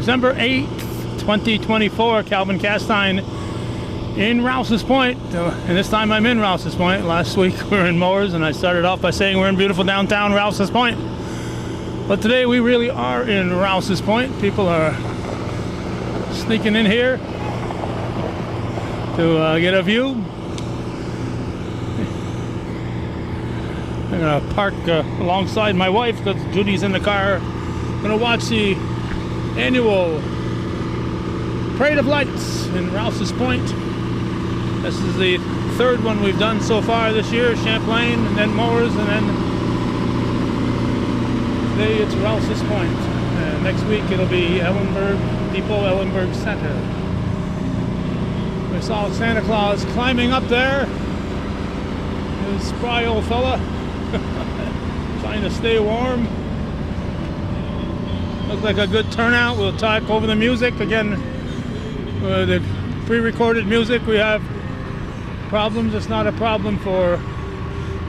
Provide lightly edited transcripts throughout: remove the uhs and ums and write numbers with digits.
December 8th, 2024, Calvin Castine in Rouses Point. And this time I'm in Rouses Point. Last week we were in Moores, and I started off by saying we're in beautiful downtown Rouses Point. But today we really are in Rouses Point. People are sneaking in here to get a view. I'm gonna park alongside my wife because Judy's in the car. I'm gonna watch the annual Parade of Lights in Rouses Point. This is the third one we've done so far this year. Champlain, and then Moores, and then today it's Rouses Point. Next week it'll be Depot Ellenberg Center. We saw Santa Claus climbing up there. This spry old fella trying to stay warm. Looks like a good turnout. We'll talk over the music again. The pre-recorded music, we have problems. It's not a problem for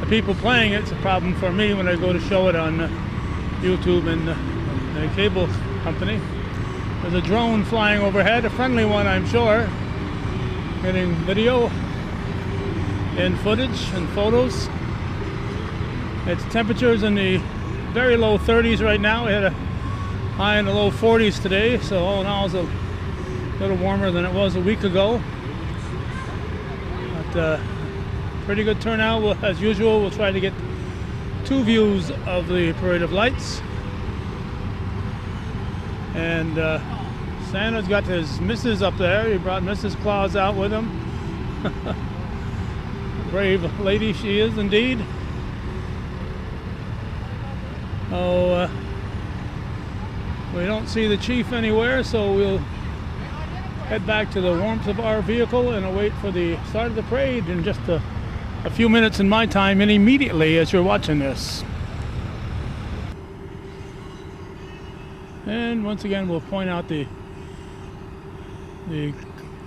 the people playing it. It's a problem for me when I go to show it on YouTube and the cable company. There's a drone flying overhead, a friendly one, I'm sure, getting video and footage and photos. Its temperatures in the very low 30s right now. We had a high in the low 40s today, so all in all it's a little warmer than it was a week ago. But pretty good turnout. As usual, we'll try to get two views of the Parade of Lights. And Santa's got his missus up there. He brought Mrs. Claus out with him. Brave lady she is indeed. Oh, we don't see the chief anywhere, so we'll head back to the warmth of our vehicle and await for the start of the parade in just a few minutes in my time, and immediately as you're watching this. And once again, we'll point out the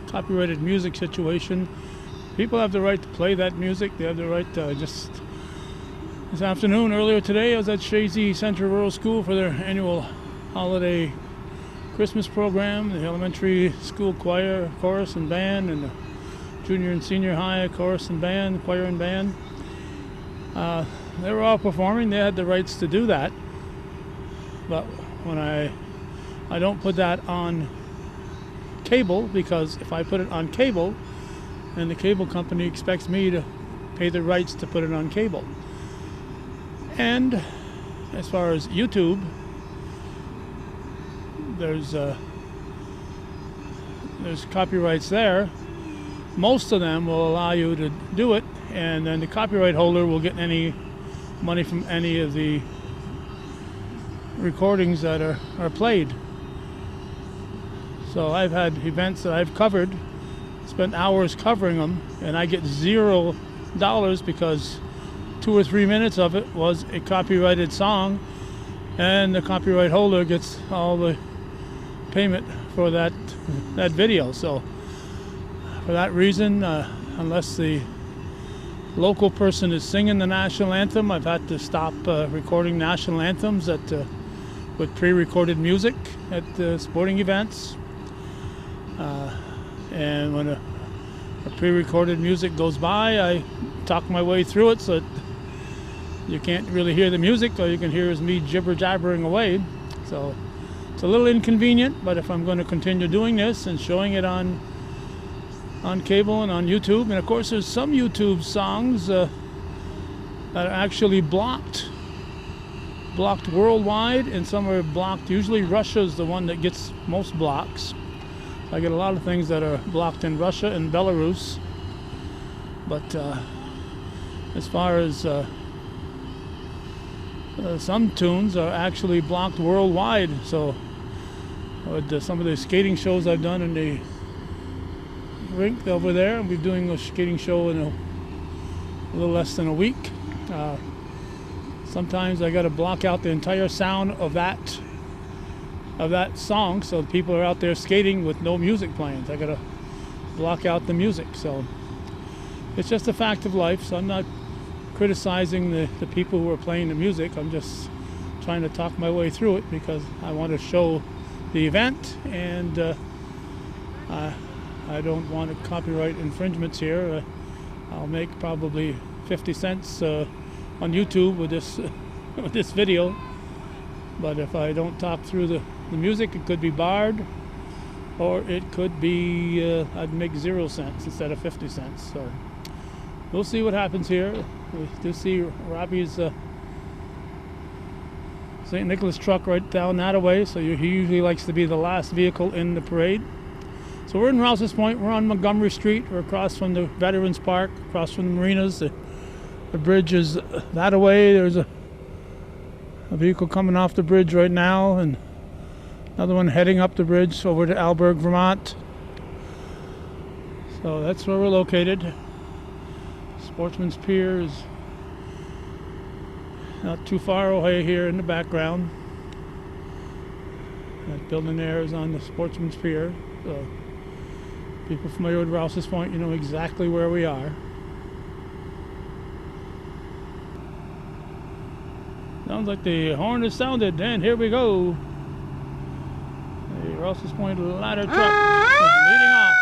copyrighted music situation. People have the right to play that music. They have the right to just... This afternoon, earlier today, I was at Shazy Central Rural School for their annual holiday Christmas program. The elementary school choir, chorus and band, and the junior and senior high chorus and band, choir and band. They were all performing. They had the rights to do that. But when I don't put that on cable, because if I put it on cable, then the cable company expects me to pay the rights to put it on cable. And as far as YouTube, there's copyrights there. Most of them will allow you to do it, and then the copyright holder will get any money from any of the recordings that are played. So I've had events that I've covered, spent hours covering them, and I get $0 because 2 or 3 minutes of it was a copyrighted song, and the copyright holder gets all the payment for that video. So for that reason, unless the local person is singing the national anthem, I've had to stop recording national anthems with pre-recorded music at sporting events. And when a pre-recorded music goes by, I talk my way through it so that you can't really hear the music. All you can hear is me jibber-jabbering away. So it's a little inconvenient, but if I'm going to continue doing this and showing it on cable and on YouTube, and of course there's some YouTube songs that are actually blocked worldwide, and some are blocked. Usually Russia's the one that gets most blocks. I get a lot of things that are blocked in Russia and Belarus, but as far as some tunes are actually blocked worldwide. So with some of the skating shows I've done in the rink over there, I'll be doing a skating show in a little less than a week. Sometimes I got to block out the entire sound of that song, so people are out there skating with no music playing. I got to block out the music. So it's just a fact of life. So I'm not criticizing the people who are playing the music. I'm just trying to talk my way through it because I want to show the event, and I don't want copyright infringements here. I'll make probably 50 cents on YouTube with this with this video, but if I don't talk through the music, it could be barred, or it could be I'd make 0 cents instead of 50 cents. So we'll see what happens here. We do see Robbie's St. Nicholas truck right down that way, so he usually likes to be the last vehicle in the parade. So we're in Rouses Point. We're on Montgomery Street. We're across from the Veterans Park, across from the marinas. The bridge is that away. There's a vehicle coming off the bridge right now, and another one heading up the bridge over to Alberg, Vermont. So that's where we're located. Sportsman's Pier is not too far away here in the background. That building there is on the Sportsman's Pier. So people familiar with Rouses Point, you know exactly where we are. Sounds like the horn is sounded, and here we go. The Rouses Point ladder truck is leading off.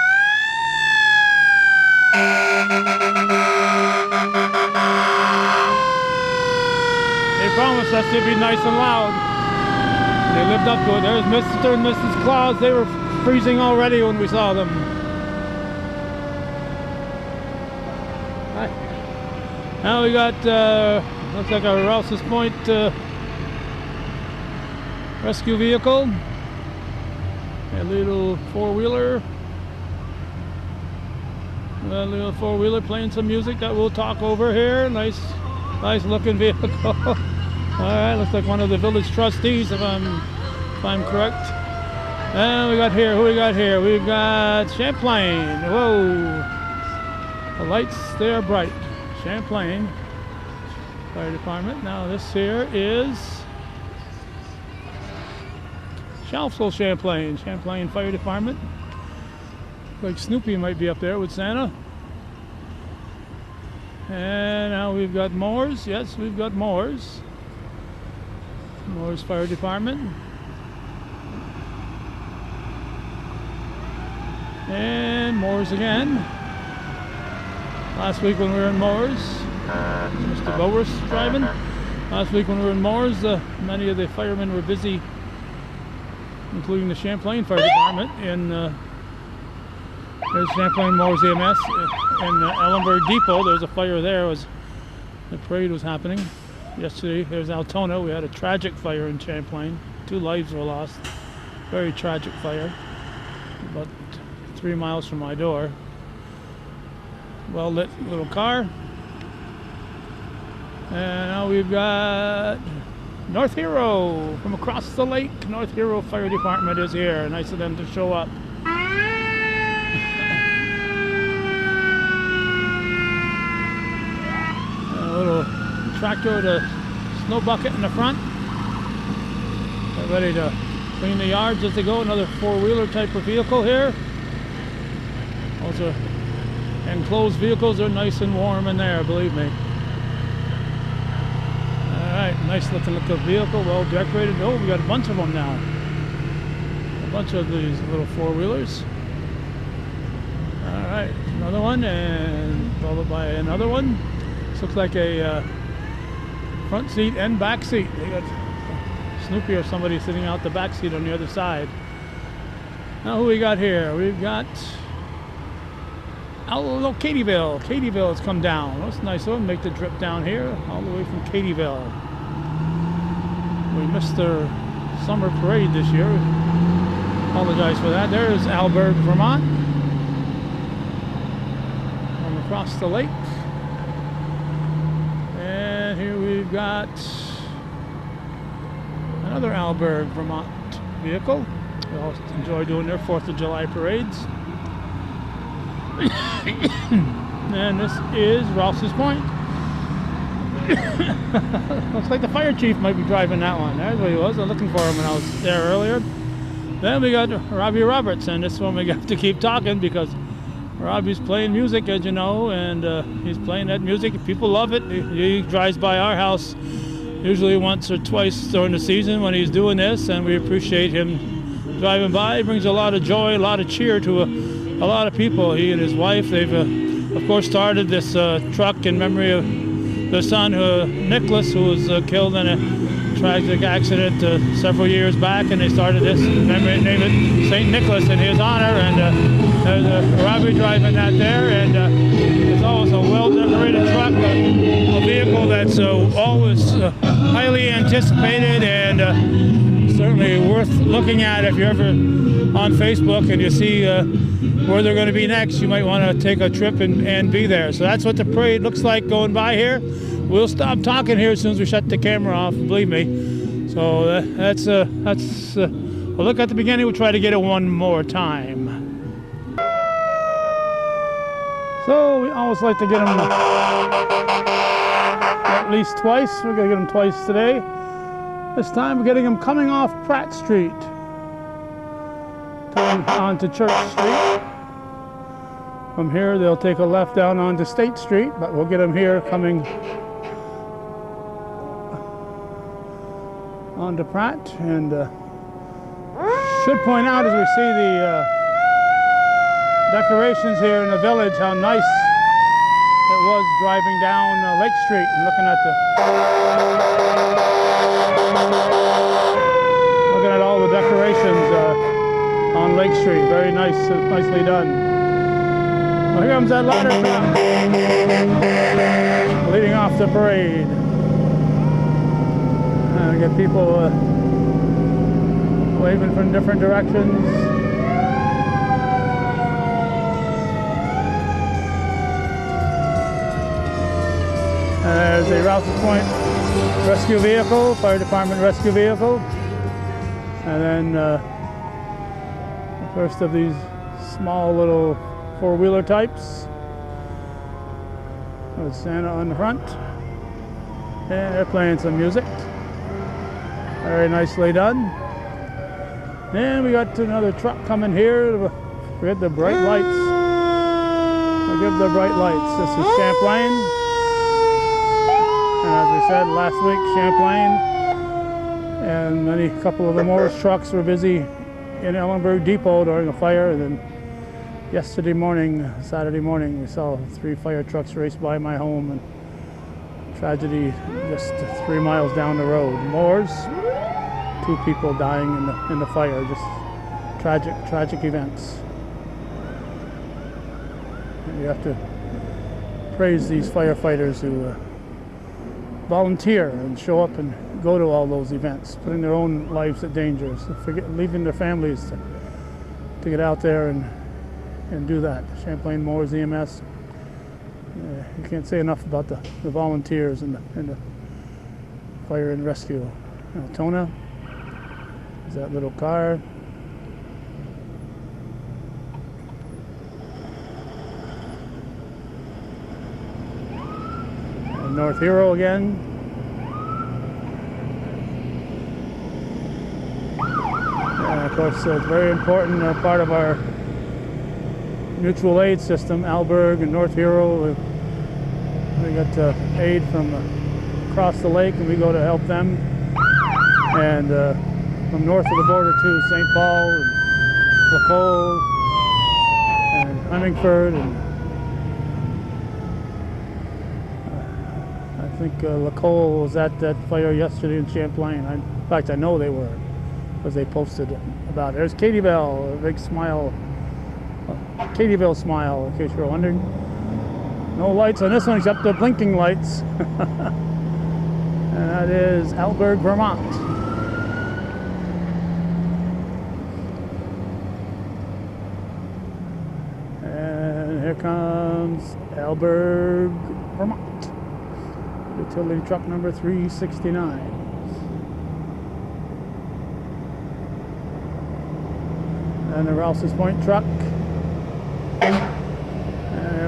They promised us to be nice and loud. They lived up to it. There's Mr. and Mrs. Claus. They were freezing already when we saw them. Hi. Now we got, looks like a Rouses Point rescue vehicle. A little four-wheeler. A little four-wheeler playing some music that we'll talk over here. Nice looking vehicle. Alright, looks like one of the village trustees, if I'm correct. And we got here, who we got here? We got Champlain. Whoa. The lights, they are bright. Champlain Fire Department. Now this here is Shalfsville Champlain Fire Department. Like Snoopy might be up there with Santa. And now we've got Moores. Yes, we've got Moores. Moores Fire Department. And Moores again. Last week when we were in Moores, Mr. Bower's driving. Last week when we were in Moores, many of the firemen were busy, including the Champlain Fire Department, in there's Champlain Moores EMS in Ellenberg Depot. There's a fire there. The parade was happening yesterday. There's Altona. We had a tragic fire in Champlain. 2 lives were lost. Very tragic fire. About 3 miles from my door. Well lit little car. And now we've got North Hero from across the lake. North Hero Fire Department is here. Nice of them to show up. A little tractor with a snow bucket in the front. They're ready to clean the yards as they go. Another four-wheeler type of vehicle here. Those are enclosed vehicles. Are nice and warm in there, believe me. Alright, nice looking vehicle, well decorated. Oh, we got a bunch of them now. A bunch of these little four-wheelers. Alright, another one, and followed by another one. This looks like a front seat and back seat. They got Snoopy or somebody sitting out the back seat on the other side. Now who we got here? We've got Katyville. Katyville has come down. That's nice of them. Make the trip down here, all the way from Katyville. We missed their summer parade this year. Apologize for that. There's Alberg, Vermont. From across the lake. And here we've got another Alberg, Vermont vehicle. They all enjoy doing their 4th of July parades. And this is Rouses Point. Looks like the fire chief might be driving that one. There's where he was. I was looking for him when I was there earlier. Then we got Robbie Roberts, and this one we have to keep talking because Robbie's playing music, as you know, and he's playing that music. People love it. He drives by our house usually once or twice during the season when he's doing this, and we appreciate him driving by. He brings a lot of joy, a lot of cheer to a lot of people. He and his wife, they've of course started this truck in memory of their son, Nicholas, who was killed in a tragic accident several years back, and they started this memory, named it St. Nicholas in his honor, and there's a Robbie driving that there, and it's always a well-decorated truck, a vehicle that's always highly anticipated and certainly worth looking at. If you're ever on Facebook and you see where they're going to be next, you might want to take a trip and be there. So that's what the parade looks like going by here. We'll stop talking here as soon as we shut the camera off, believe me. So that's a look at the beginning. We'll try to get it one more time. So we always like to get them at least twice. We're going to get them twice today. This time we're getting them coming off Pratt Street, turning onto Church Street. From here they'll take a left down onto State Street, but we'll get them here coming onto Pratt. And should point out as we see the decorations here in the village, how nice it was driving down Lake Street and looking at all the decorations on Lake Street. Very nice, nicely done. Well, here comes that ladder truck leading off the parade. Get people waving from different directions. There's a Rouses Point rescue vehicle, fire department rescue vehicle. And then the first of these small little four-wheeler types with Santa on the front. And they're playing some music. Very nicely done. And we got another truck coming here. Forget the bright lights. I'll give the bright lights. This is Champlain. And as we said last week, Champlain and a couple of the Morris trucks were busy in Ellenburg Depot during a fire. And then yesterday morning, Saturday morning, we saw 3 fire trucks race by my home, and tragedy just 3 miles down the road. Moors, 2 people dying in the fire. Just tragic events. And you have to praise these firefighters who volunteer and show up and go to all those events, putting their own lives at danger, so leaving their families to get out there and do that. Champlain Moors EMS. You can't say enough about the volunteers and the fire and rescue. Altona is that little car. And North Hero again. And of course, it's a very important part of our mutual aid system, Alberg and North Hero. We got aid from across the lake, and we go to help them. And from north of the border too, St. Paul and Lacole and Huntingford, and I think Lacole was at that fire yesterday in Champlain. In fact, I know they were, because they posted about it. There's Katie Bell, a big smile. Katie Bell smile, in case you're wondering. No lights on this one except the blinking lights. And that is Alberg, Vermont. And here comes Alberg, Vermont. Utility truck number 369. And the Rouses Point truck.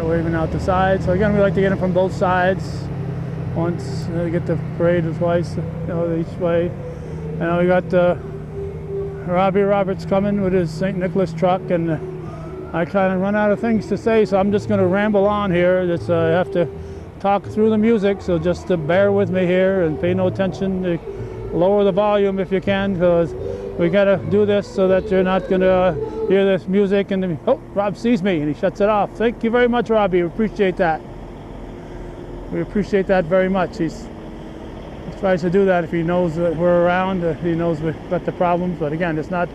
Waving out the side. So again, we like to get them from both sides. Once get the parade twice, each way. And we got Robbie Roberts coming with his St. Nicholas truck, and I kind of run out of things to say, so I'm just going to ramble on here. I have to talk through the music, so just bear with me here and pay no attention. Lower the volume if you can, because we gotta do this so that you're not gonna hear this music and oh, Rob sees me and he shuts it off. Thank you very much, Robbie. We appreciate that. We appreciate that very much. He tries to do that if he knows that we're around. He knows we've got the problems. But again, it's not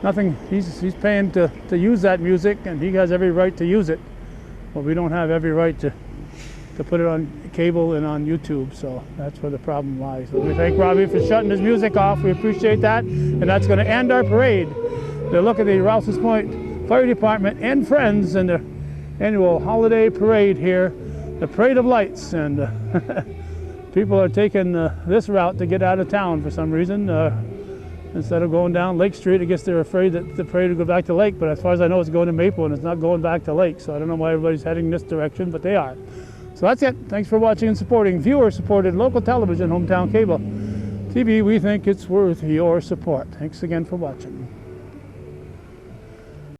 nothing. He's paying to use that music, and he has every right to use it. But we don't have every right to put it on cable and on YouTube. So that's where the problem lies. So we thank Robbie for shutting his music off. We appreciate that, and that's going to end our parade. The look at the Rouses Point Fire Department and friends and the annual holiday parade here. The Parade of Lights, and people are taking this route to get out of town for some reason. Instead of going down Lake Street, I guess they're afraid that the parade will go back to Lake, but as far as I know, it's going to Maple and it's not going back to Lake, so I don't know why everybody's heading this direction, but they are. So that's it. Thanks for watching and supporting viewer-supported local television, hometown cable TV. We think it's worth your support. Thanks again for watching.